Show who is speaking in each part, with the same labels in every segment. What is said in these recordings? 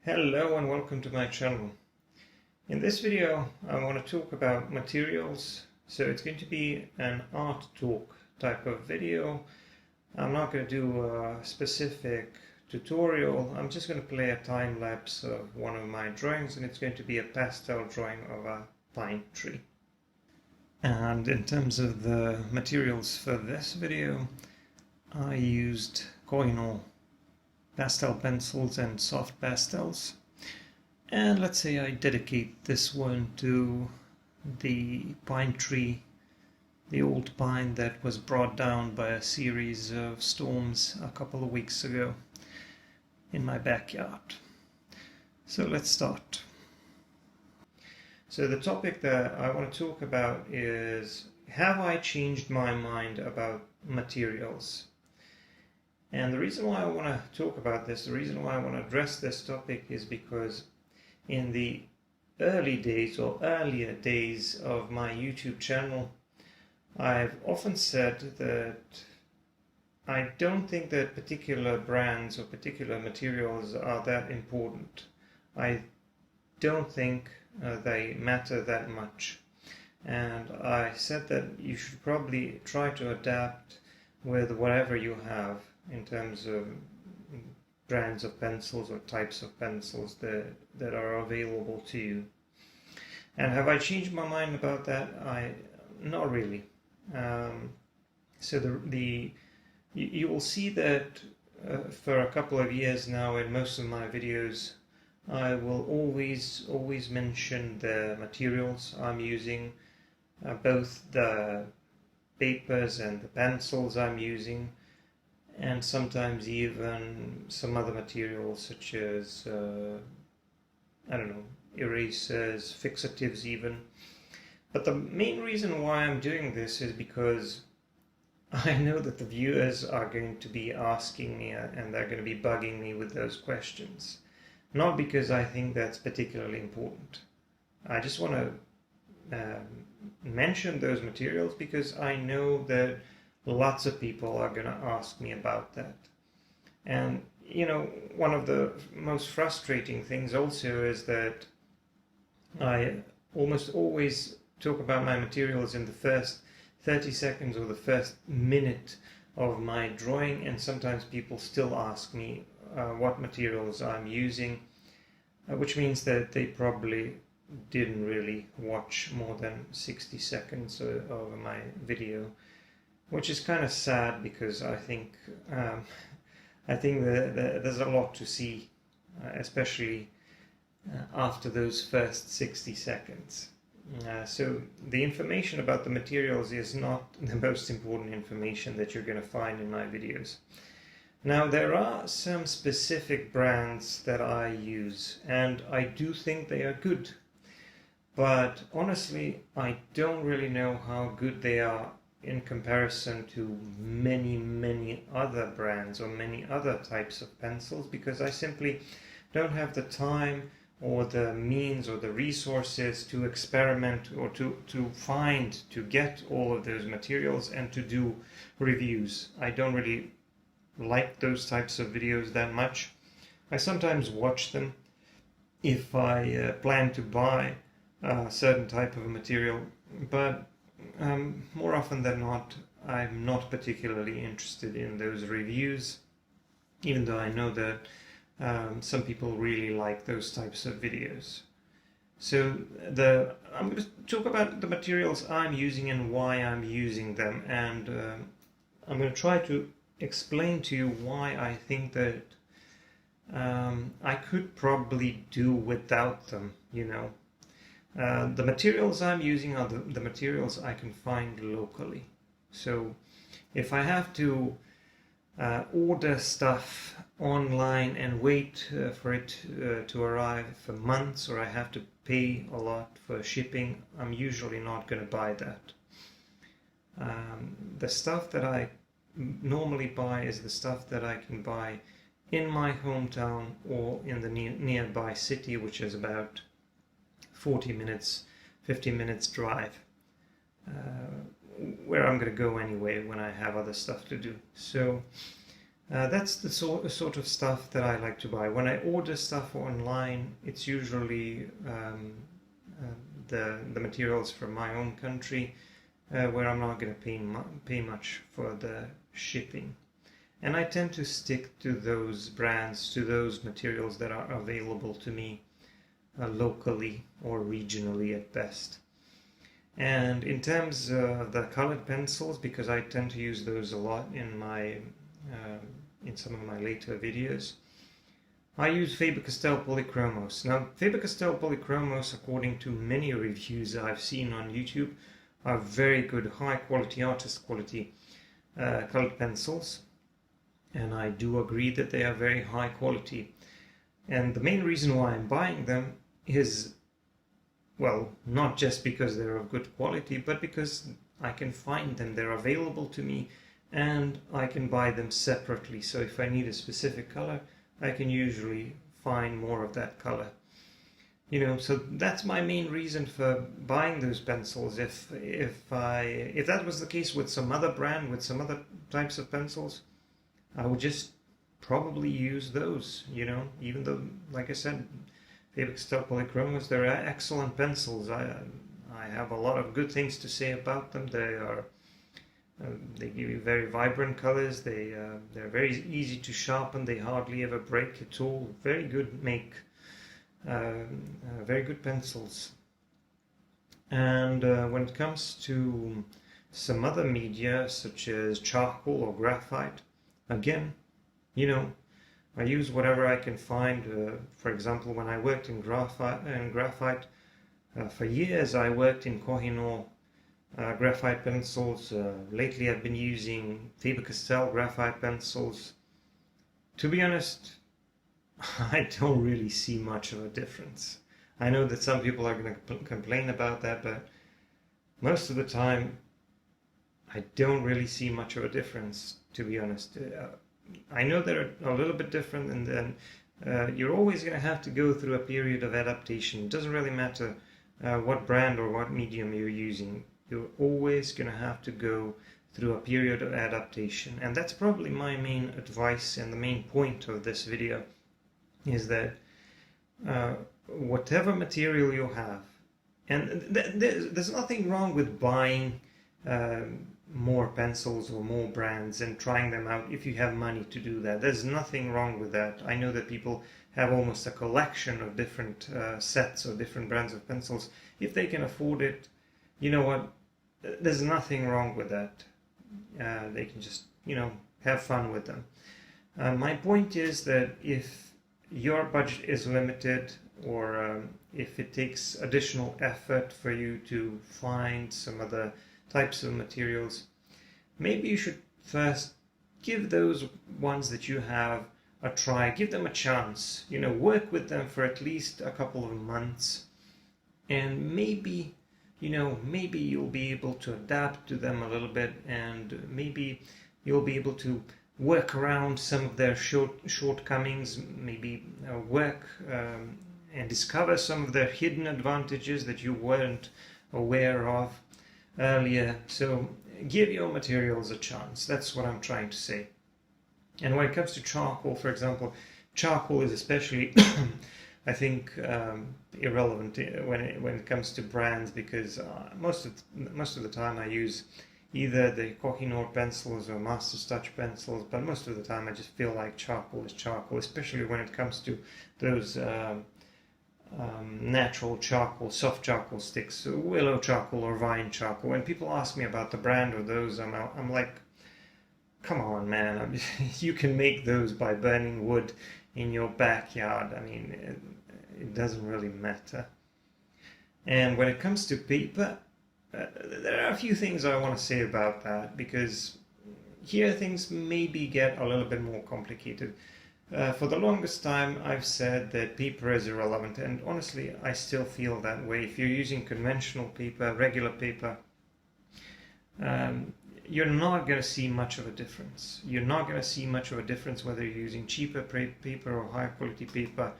Speaker 1: Hello and welcome to my channel. In this video I want to talk about materials, so it's going to be an art talk type of video. I'm not going to do a specific tutorial, I'm just going to play a time lapse of one of my drawings, and it's going to be a pastel drawing of a pine tree. And in terms of the materials for this video, I used Koino pastel pencils and soft pastels, and let's say I dedicate this one to the pine tree, the old pine that was brought down by a series of storms a couple of weeks ago in my backyard. So let's start. So the topic that I want to talk about is, have I changed my mind about materials? And the reason why I want to talk about this, the reason why I want to address this topic is because in the early days or earlier days of my YouTube channel, I've often said that I don't think that particular brands or particular materials are that important. I don't think they matter that much. And I said that you should probably try to adapt with whatever you have in terms of brands of pencils or types of pencils that are available to you. And have I changed my mind about that? Not really. So you will see that for a couple of years now in most of my videos, I will always mention the materials I'm using, both the papers and the pencils I'm using, and sometimes even some other materials such as, erasers, fixatives even. But the main reason why I'm doing this is because I know that the viewers are going to be asking me and they're going to be bugging me with those questions. Not because I think that's particularly important. I just want to mention those materials because I know that lots of people are going to ask me about that. And one of the most frustrating things also is that I almost always talk about my materials in the first 30 seconds or the first minute of my drawing, and sometimes people still ask me what materials I'm using, which means that they probably didn't really watch more than 60 seconds of my video, which is kind of sad because I think that there's a lot to see, especially after those first 60 seconds. So the information about the materials is not the most important information that you're going to find in my videos. Now, there are some specific brands that I use, and I do think they are good. But honestly, I don't really know how good they are in comparison to many other brands or many other types of pencils, because I simply don't have the time or the means or the resources to experiment or to get all of those materials and to do reviews. I don't really like those types of videos that much. I sometimes watch them if I plan to buy a certain type of material, but more often than not, I'm not particularly interested in those reviews, even though I know that some people really like those types of videos. So I'm going to talk about the materials I'm using and why I'm using them, and I'm going to try to explain to you why I think that I could probably do without them, The materials I'm using are the materials I can find locally. So if I have to order stuff online and wait for it to arrive for months, or I have to pay a lot for shipping, I'm usually not going to buy that. The stuff that I normally buy is the stuff that I can buy in my hometown or in the nearby city, which is about 40 minutes, 50 minutes drive, where I'm going to go anyway when I have other stuff to do. So That's the sort of stuff that I like to buy. When I order stuff online, it's usually the materials from my own country, where I'm not going to pay much for the shipping. And I tend to stick to those brands, to those materials that are available to me locally or regionally at best. And in terms of the colored pencils, because I tend to use those a lot in some of my later videos, I use Faber-Castell Polychromos. Now, Faber-Castell Polychromos, according to many reviews I've seen on YouTube, are very good, high quality, artist quality colored pencils. And I do agree that they are very high quality. And the main reason why I'm buying them is, well, not just because they're of good quality, but because I can find them, they're available to me, and I can buy them separately. So if I need a specific color, I can usually find more of that color. So that's my main reason for buying those pencils. If that was the case with some other brand, with some other types of pencils, I would just probably use those, even though, like I said, Faber-Castell Polychromos, they're excellent pencils. I have a lot of good things to say about them. They give you very vibrant colors. They're very easy to sharpen. They hardly ever break at all. Very good make. Very good pencils. And when it comes to some other media, such as charcoal or graphite, again, I use whatever I can find. For example, when I worked in graphite, for years I worked in Kohinoor graphite pencils. Lately I've been using Faber-Castell graphite pencils. To be honest, I don't really see much of a difference. I know that some people are going to complain about that, but most of the time I don't really see much of a difference, to be honest. I know they're a little bit different, and then you're always going to have to go through a period of adaptation. It doesn't really matter what brand or what medium you're using. You're always going to have to go through a period of adaptation. And that's probably my main advice and the main point of this video, is that whatever material you have, and there's nothing wrong with buying more pencils or more brands and trying them out if you have money to do that. There's nothing wrong with that. I know that people have almost a collection of different sets or different brands of pencils. If they can afford it, you know what? There's nothing wrong with that. They can just, have fun with them. My point is that if your budget is limited, or if it takes additional effort for you to find some other types of materials, maybe you should first give those ones that you have a try, give them a chance, work with them for at least a couple of months, and maybe you'll be able to adapt to them a little bit, and maybe you'll be able to work around some of their shortcomings, maybe work and discover some of their hidden advantages that you weren't aware of earlier. So give your materials a chance. That's what I'm trying to say. And when it comes to charcoal, for example, charcoal is especially I think irrelevant when it comes to brands, because most of the time I use either the Kohinoor pencils or Master Touch pencils, but most of the time I just feel like charcoal is charcoal, especially when it comes to those natural charcoal, soft charcoal sticks, willow charcoal or vine charcoal. When people ask me about the brand of those, I'm like, come on, man, you can make those by burning wood in your backyard. I mean, it doesn't really matter. And when it comes to paper, there are a few things I want to say about that, because here things maybe get a little bit more complicated. For the longest time I've said that paper is irrelevant, and honestly I still feel that way. If you're using conventional paper, regular paper, you're not going to see much of a difference. You're not going to see much of a difference whether you're using cheaper paper or higher quality paper.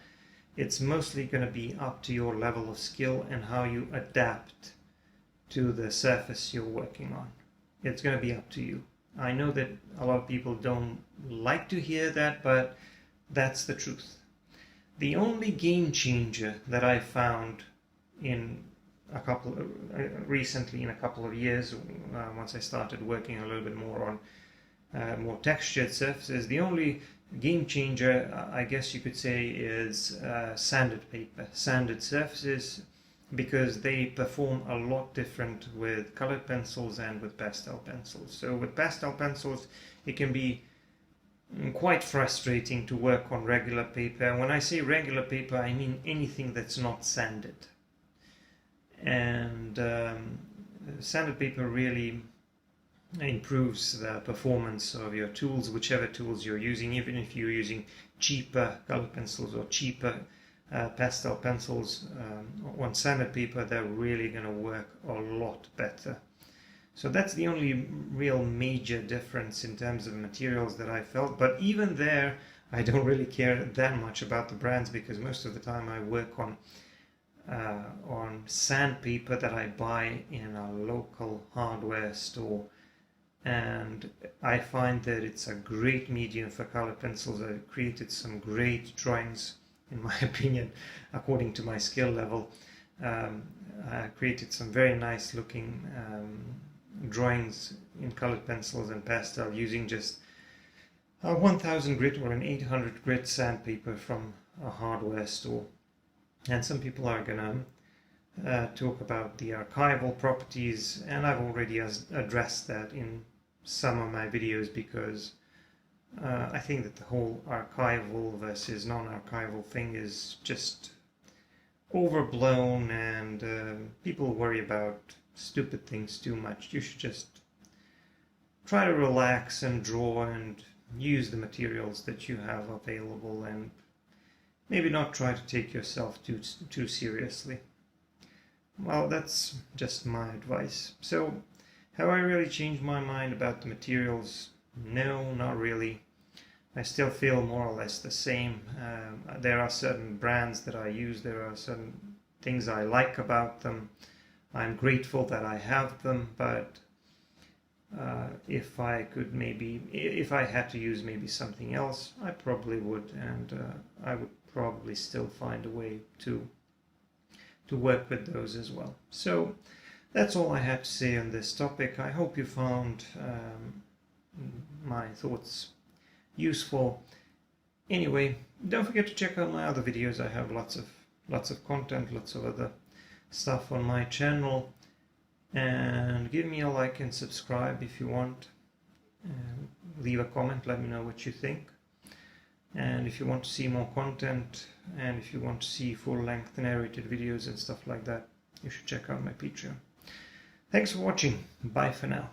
Speaker 1: It's mostly going to be up to your level of skill and how you adapt to the surface you're working on. It's going to be up to you. I know that a lot of people don't like to hear that, but that's the truth. The only game changer that I found in recently in a couple of years, once I started working a little bit more on more textured surfaces, the only game changer, I guess you could say, is sanded paper, sanded surfaces, because they perform a lot different with colored pencils and with pastel pencils. So with pastel pencils, it can be quite frustrating to work on regular paper. And when I say regular paper, I mean anything that's not sanded. And sanded paper really improves the performance of your tools, whichever tools you're using, even if you're using cheaper colored pencils or cheaper pastel pencils. On sanded paper, they're really going to work a lot better. So that's the only real major difference in terms of materials that I felt. But even there, I don't really care that much about the brands, because most of the time I work on sandpaper that I buy in a local hardware store. And I find that it's a great medium for colored pencils. I've created some great drawings, in my opinion, according to my skill level. I created some very nice looking drawings in colored pencils and pastel using just a 1000 grit or an 800 grit sandpaper from a hardware store. And some people are gonna talk about the archival properties, and I've already addressed that in some of my videos, because I think that the whole archival versus non-archival thing is just overblown, and people worry about stupid things too much. You should just try to relax and draw and use the materials that you have available, and maybe not try to take yourself too seriously. Well, that's just my advice. So, have I really changed my mind about the materials? No, not really. I still feel more or less the same. There are certain brands that I use, there are certain things I like about them. I'm grateful that I have them, but if I had to use maybe something else, I probably would, and I would probably still find a way to work with those as well. So that's all I had to say on this topic. I hope you found my thoughts useful. Anyway, don't forget to check out my other videos. I have lots of content, lots of other stuff on my channel, and give me a like and subscribe if you want, and leave a comment, let me know what you think. And if you want to see more content, and if you want to see full-length narrated videos and stuff like that, you should check out my Patreon. Thanks for watching. Bye for now.